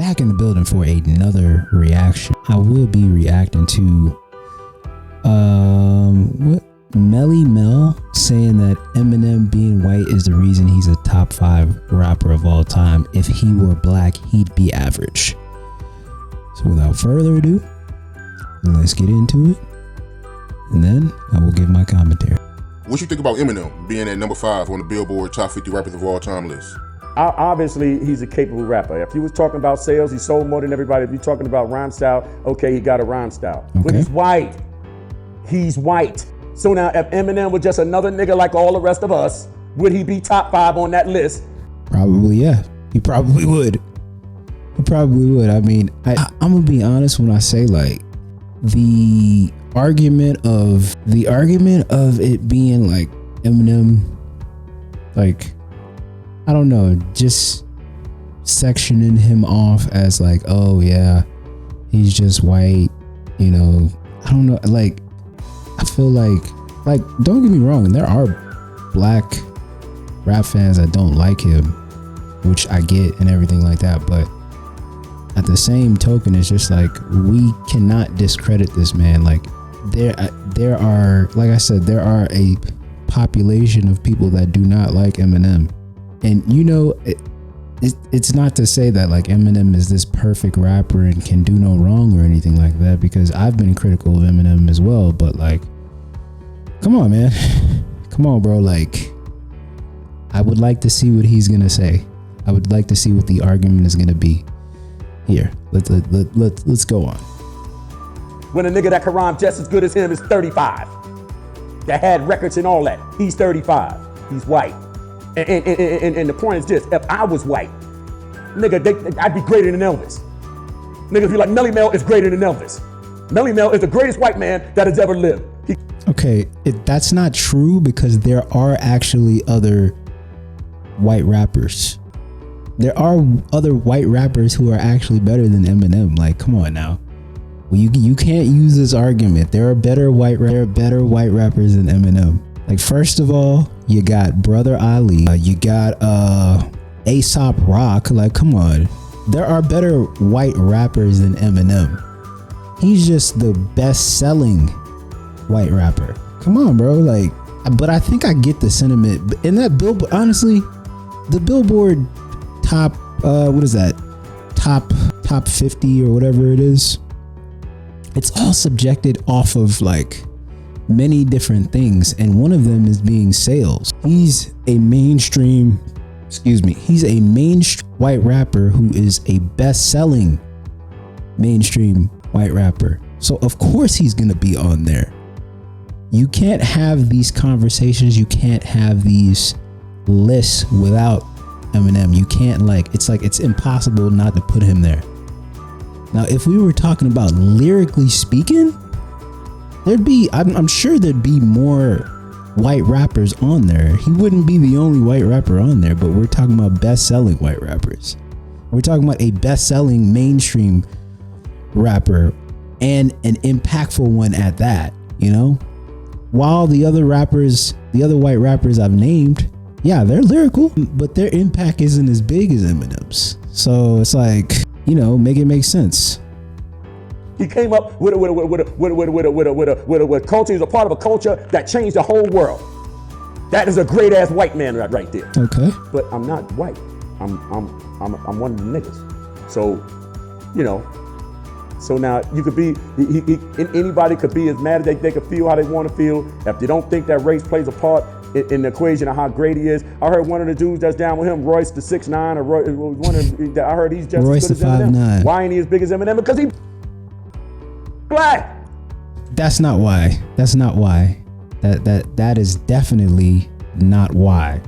back in the building for another reaction. I will be reacting to what Melle Mel saying that Eminem being white is the reason he's a top 5 rapper of all time. If he were black, he'd be average. So without further ado, let's get into it, and then I will give my commentary. What you think about Eminem being at number 5 on the Billboard Top 50 Rappers of All Time list? Obviously, he's a capable rapper. If you was talking about sales, he sold more than everybody. If you're talking about rhyme style, okay, he got a rhyme style. Okay. But he's white. He's white. So now, if Eminem was just another nigga like all the rest of us, would he be top 5 on that list? Probably, yeah. He probably would. He probably would. I mean, I'm gonna be honest when I say, like, the argument of it being like Eminem, like, I don't know, just sectioning him off as like, oh yeah, he's just white, you know. I don't know, like, I feel like don't get me wrong, there are black rap fans that don't like him, which I get and everything like that, but at the same token, it's just like, we cannot discredit this man. Like, there are, like I said, there are a population of people that do not like Eminem. And you know, it's not to say that like Eminem is this perfect rapper and can do no wrong or anything like that, because I've been critical of Eminem as well. But like, come on, man, come on, bro. Like, I would like to see what he's gonna say. I would like to see what the argument is gonna be. Here, let's go on. When a nigga that can rhyme just as good as him is 35, that had records and all that, he's 35. He's white. And the point is this: if I was white, nigga, I'd be greater than Elvis. Niggas be like, Melle Mel is greater than Elvis. Melle Mel is the greatest white man that has ever lived. Okay, that's not true, because there are actually other white rappers. There are other white rappers who are actually better than Eminem. Like, come on now. Well, you can't use this argument. There are better white rappers than Eminem. Like, first of all, you got Brother Ali, you got Aesop Rock. Like, come on, there are better white rappers than Eminem. He's just the best-selling white rapper. Come on, bro. Like, but I think I get the sentiment in that Billboard. Honestly, the Billboard top, what is that? Top 50 or whatever it is. It's all subjected off of like many different things, and one of them is being sales. He's a mainstream white rapper who is a best-selling mainstream white rapper. So of course he's gonna be on there. You can't have these conversations, you can't have these lists without Eminem. You can't, like, it's impossible not to put him there. Now, if we were talking about lyrically speaking, I'm sure there'd be more white rappers on there. He wouldn't be the only white rapper on there, but we're talking about best-selling white rappers. We're talking about a best-selling mainstream rapper, and an impactful one at that, you know? While the other white rappers I've named, yeah, they're lyrical, but their impact isn't as big as Eminem's. So it's like, you know, make it make sense. He came up with culture. He's a part of a culture that changed the whole world. That is a great ass white man right there. Okay. But I'm not white. I'm one of the niggas. So, you know. So now you could be. Anybody could be as mad as they could feel how they want to feel. If they don't think that race plays a part in the equation of how great he is. I heard one of the dudes that's down with him, Royce the 6'9", or I heard he's just Royce as good as Eminem. 5'9". Why ain't he as big as Eminem? Because he black. That's not why. That's not why. That is definitely not why.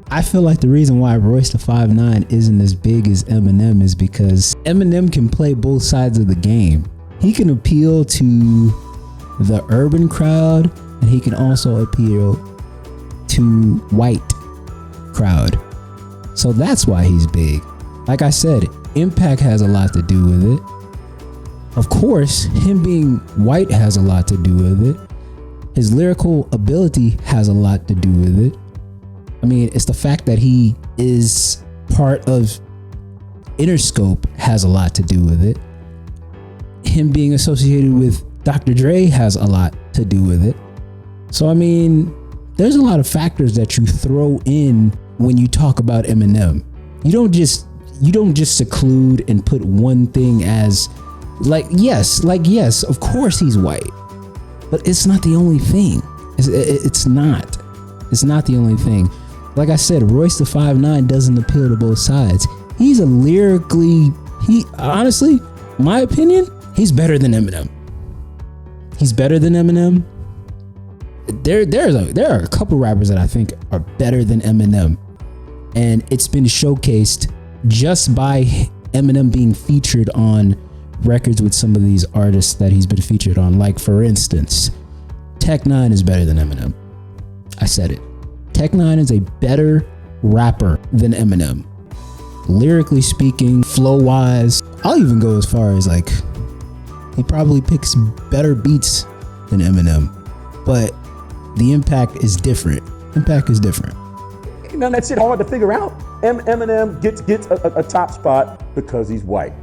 I feel like the reason why Royce the 5'9" isn't as big as Eminem is because Eminem can play both sides of the game. He can appeal to the urban crowd, and he can also appeal to white crowd. So that's why he's big. Like I said, impact has a lot to do with it. Of course, him being white has a lot to do with it. His lyrical ability has a lot to do with it. I mean, it's the fact that he is part of Interscope has a lot to do with it. Him being associated with Dr. Dre has a lot to do with it. So I mean, there's a lot of factors that you throw in when you talk about Eminem. You don't just seclude and put one thing as yes, of course he's white, but it's not the only thing. It's not the only thing. Like I said, Royce the 5'9" doesn't appeal to both sides. He honestly, my opinion, he's better than Eminem. There are a couple rappers that I think are better than Eminem, and it's been showcased just by Eminem being featured on records with some of these artists that he's been featured on. Like, for instance, Tech Nine is better than Eminem. I said it. Tech Nine is a better rapper than Eminem. Lyrically speaking, flow wise, I'll even go as far as like, he probably picks better beats than Eminem, but the impact is different. Now that shit hard to figure out. Eminem gets a top spot because he's white.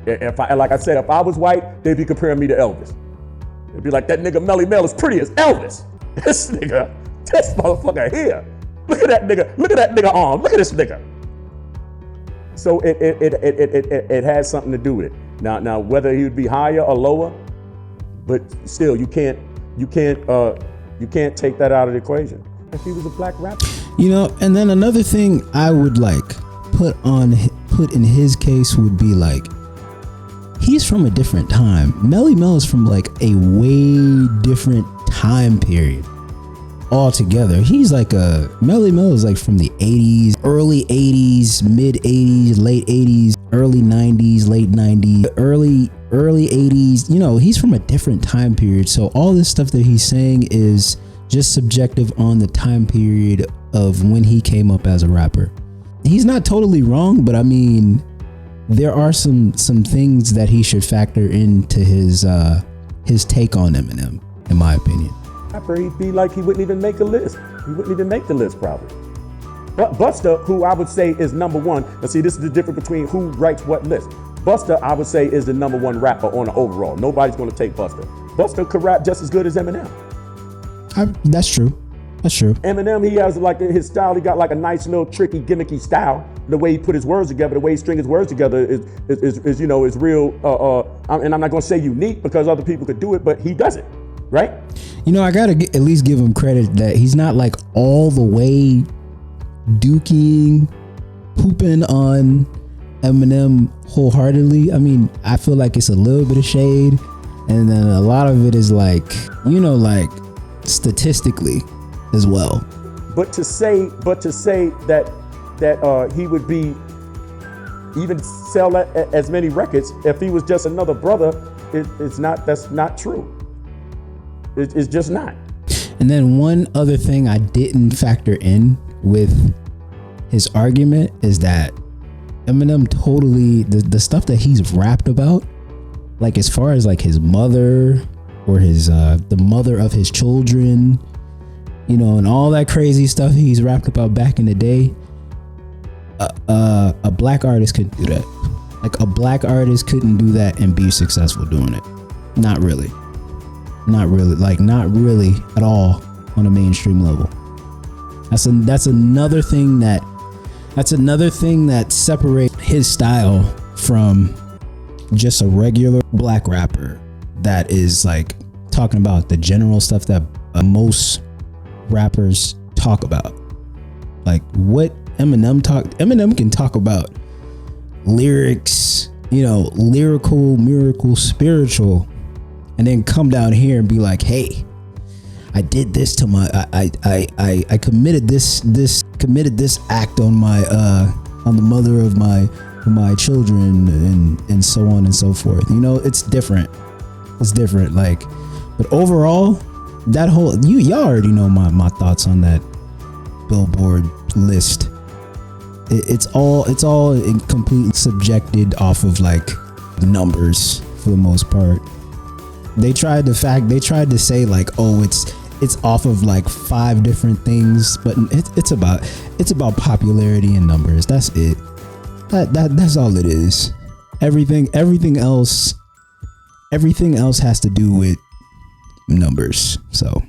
Like I said, if I was white, they'd be comparing me to Elvis. They'd be like, that nigga Melle Mel is pretty as Elvis. This motherfucker here. Look at that nigga arm. Look at this nigga. So it has something to do with it. Now whether he would be higher or lower, but still you can't take that out of the equation. If he was a black rapper. And then another thing I would like put in his case would be like, he's from a different time. Melle Mel is from like a way different time period altogether. Melle Mel is like from the 80s, early 80s, mid 80s, late 80s, early 90s, late 90s, early 80s. He's from a different time period. So all this stuff that he's saying is just subjective on the time period of when he came up as a rapper. He's not totally wrong, but I mean, there are some things that he should factor into his take on Eminem, in my opinion. He'd be like, he wouldn't even make a list. He wouldn't even make the list probably. But Busta, who I would say is number one. Now see, this is the difference between who writes what list. Busta, I would say, is the number one rapper on the overall. Nobody's going to take Busta. Busta could rap just as good as Eminem. That's true. Eminem, he has like his style. He got like a nice little tricky, gimmicky style. The way he put his words together, the way he string his words together is real. And I'm not going to say unique because other people could do it, but he does it, right? I gotta at least give him credit that he's not like all the way pooping on Eminem wholeheartedly. I mean, I feel like it's a little bit of shade, and then a lot of it is like, like statistically as well. But to say that he would be even sell as many records if he was just another brother, that's not true. It's just not. And then one other thing I didn't factor in with his argument is that Eminem totally, the stuff that he's rapped about, like as far as like his mother or his the mother of his children, and all that crazy stuff he's rapped about back in the day, a black artist couldn't do that. Like a black artist couldn't do that and be successful doing it. Not really at all on a mainstream level. That's another thing that separates his style from just a regular black rapper that is like talking about the general stuff that most rappers talk about. Like what Eminem can talk about lyrics, lyrical, miracle, spiritual, and then come down here and be like, hey, I did this to my, I committed this act on the mother of my children and so on and so forth. It's different. Like, but overall, that whole, y'all already know my thoughts on that Billboard list. It's all completely subjected off of like numbers for the most part. They tried to say like, oh, it's off of like 5 different things, but it's about popularity and numbers. That's it. That's all it is. Everything else has to do with numbers. So